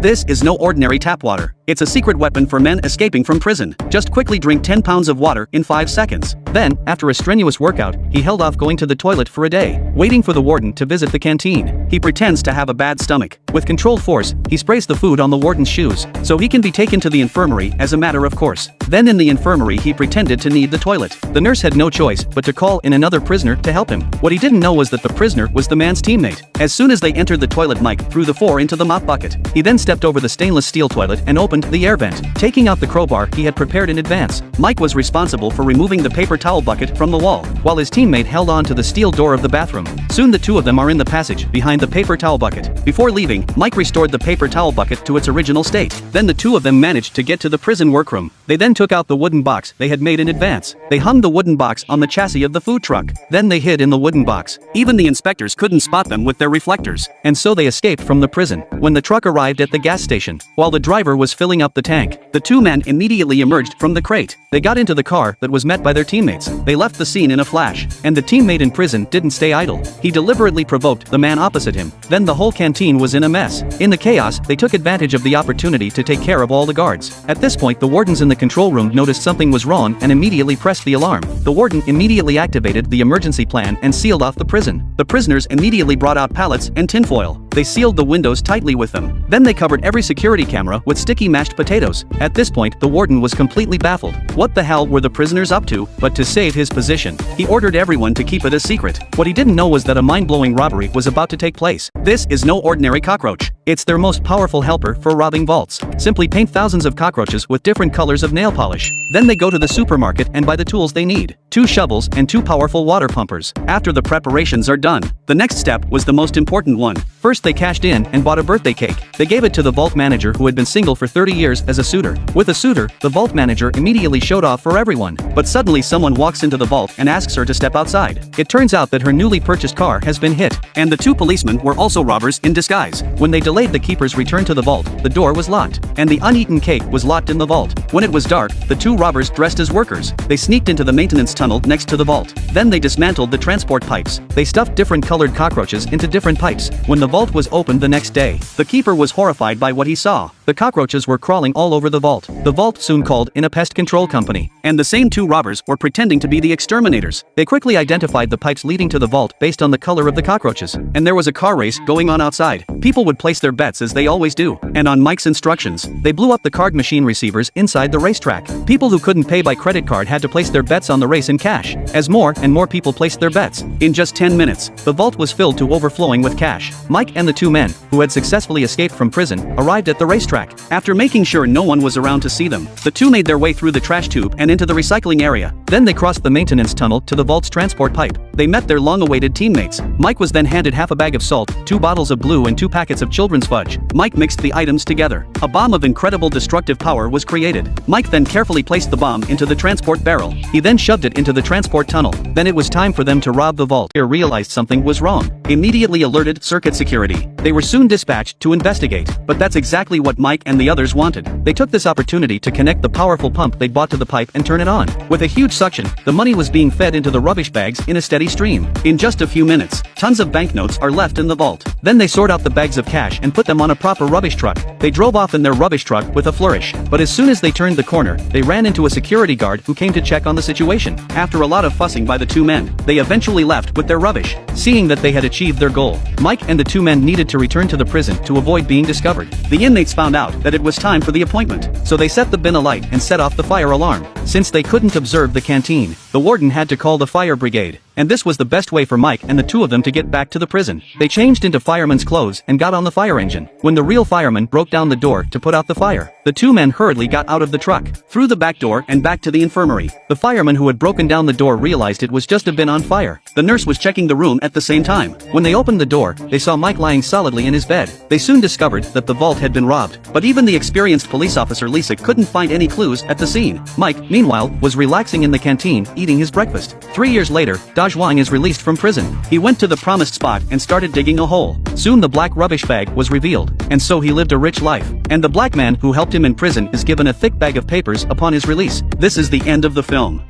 This is no ordinary tap water. It's a secret weapon for men escaping from prison. Just quickly drink 10 pounds of water in 5 seconds. Then, after a strenuous workout, he held off going to the toilet for a day, waiting for the warden to visit the canteen. He pretends to have a bad stomach. With controlled force, he sprays the food on the warden's shoes, so he can be taken to the infirmary as a matter of course. Then in the infirmary he pretended to need the toilet. The nurse had no choice but to call in another prisoner to help him. What he didn't know was that the prisoner was the man's teammate. As soon as they entered the toilet, Mike threw the 4 into the mop bucket. He then stepped over the stainless steel toilet and opened the air vent, taking out the crowbar he had prepared in advance. Mike was responsible for removing the paper towel bucket from the wall, while his teammate held on to the steel door of the bathroom. Soon the two of them are in the passage behind the paper towel bucket. Before leaving, Mike restored the paper towel bucket to its original state. Then the two of them managed to get to the prison workroom. They then took out the wooden box they had made in advance. They hung the wooden box on the chassis of the food truck. Then they hid in the wooden box. Even the inspectors couldn't spot them with their reflectors. And so they escaped from the prison. When the truck arrived at the gas station, while the driver was filling up the tank, the two men immediately emerged from the crate. They got into the car that was met by their teammates. They left the scene in a flash. And the teammate in prison didn't stay idle. He deliberately provoked the man opposite him. Then the whole canteen was in a mess. In the chaos, they took advantage of the opportunity to take care of all the guards. At this point, the wardens in the control room noticed something was wrong and immediately pressed the alarm. The warden immediately activated the emergency plan and sealed off the prison. The prisoners immediately brought out pallets and tinfoil. They sealed the windows tightly with them. Then they covered every security camera with sticky mashed potatoes. At this point, the warden was completely baffled. What the hell were the prisoners up to? But to save his position, he ordered everyone to keep it a secret. What he didn't know was that a mind-blowing robbery was about to take place. This is no ordinary cockroach. It's their most powerful helper for robbing vaults. Simply paint thousands of cockroaches with different colors of nail polish. Then they go to the supermarket and buy the tools they need. 2 shovels and 2 powerful water pumpers. After the preparations are done, the next step was the most important one. First they cashed in and bought a birthday cake. They gave it to the vault manager who had been single for 30 years as a suitor. With a suitor, the vault manager immediately showed off for everyone. But suddenly someone walks into the vault and asks her to step outside. It turns out that her newly purchased car has been hit. And the 2 policemen were also robbers in disguise. When they delayed the keeper's return to the vault, the door was locked. And the uneaten cake was locked in the vault. When it was dark, the 2 robbers dressed as workers. They sneaked into the maintenance tunnel next to the vault. Then they dismantled the transport pipes. They stuffed different colored cockroaches into different pipes. When the vault was opened the next day, the keeper was horrified by what he saw. The cockroaches were crawling all over the vault. The vault soon called in a pest control company. And the same 2 robbers were pretending to be the exterminators. They quickly identified the pipes leading to the vault based on the color of the cockroaches. And there was a car race going on outside. People would place their bets as they always do. And on Mike's instructions, they blew up the card machine receivers inside the racetrack. People who couldn't pay by credit card had to place their bets on the race in cash. As more and more people placed their bets, in just 10 minutes, the vault was filled to overflowing with cash. Mike and the 2 men, who had successfully escaped from prison, arrived at the racetrack. After making sure no one was around to see them, the 2 made their way through the trash tube and into the recycling area. Then they crossed the maintenance tunnel to the vault's transport pipe. They met their long-awaited teammates. Mike was then handed half a bag of salt, 2 bottles of glue and 2 packets of children's fudge. Mike mixed the items together. A bomb of incredible destructive power was created. Mike then carefully placed the bomb into the transport barrel. He then shoved it into the transport tunnel. Then it was time for them to rob the vault. He realized something was wrong. Immediately alerted circuit security. They were soon dispatched to investigate. But that's exactly what Mike and the others wanted. They took this opportunity to connect the powerful pump they'd bought to the pipe and turn it on. With a huge suction, the money was being fed into the rubbish bags in a steady stream. In just a few minutes, tons of banknotes are left in the vault. Then they sort out the bags of cash and put them on a proper rubbish truck. They drove off in their rubbish truck with a flourish. But as soon as they turned the corner, they ran into a security guard who came to check on the situation. After a lot of fussing by the 2 men, they eventually left with their rubbish. Seeing that they had achieved their goal, Mike and the 2 men needed to return to the prison to avoid being discovered. The inmates found out that it was time for the appointment, so they set the bin alight and set off the fire alarm. Since they couldn't observe the canteen, the warden had to call the fire brigade. And this was the best way for Mike and the 2 of them to get back to the prison. They changed into firemen's clothes and got on the fire engine. When the real fireman broke down the door to put out the fire, the 2 men hurriedly got out of the truck, through the back door and back to the infirmary. The fireman who had broken down the door realized it was just a bin on fire. The nurse was checking the room at the same time. When they opened the door, they saw Mike lying solidly in his bed. They soon discovered that the vault had been robbed. But even the experienced police officer Lisa couldn't find any clues at the scene. Mike, meanwhile, was relaxing in the canteen, eating his breakfast. 3 years later, Daj Wang is released from prison. He went to the promised spot and started digging a hole. Soon the black rubbish bag was revealed. And so he lived a rich life. And the black man who helped him in prison is given a thick bag of papers upon his release. This is the end of the film.